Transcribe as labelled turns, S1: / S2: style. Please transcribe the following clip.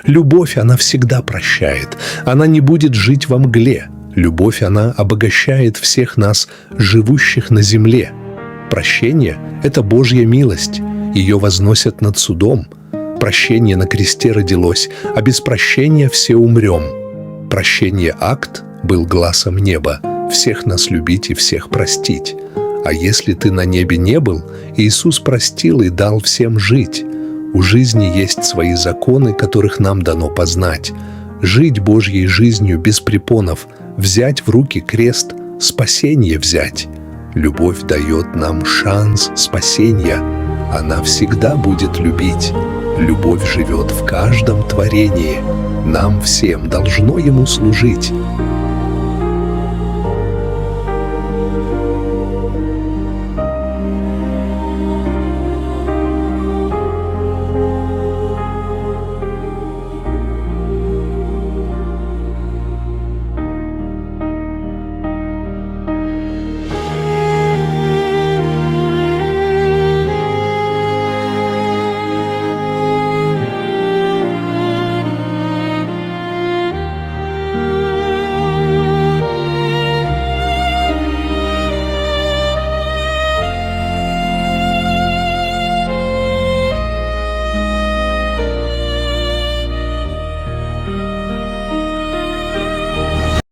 S1: Любовь, она всегда прощает. Она не будет жить во мгле. Любовь, она обогащает всех нас, живущих на земле. Прощение – это Божья милость. Ее возносят над судом. Прощение на кресте родилось, а без прощения все умрем. Прощение акт был гласом неба. Всех нас любить и всех простить. А если ты на небе не был, Иисус простил и дал всем жить. У жизни есть свои законы, которых нам дано познать. Жить Божьей жизнью без препонов, взять в руки крест, спасение взять. Любовь дает нам шанс спасения. Она всегда будет любить. Любовь живет в каждом творении. Нам всем должно ему служить.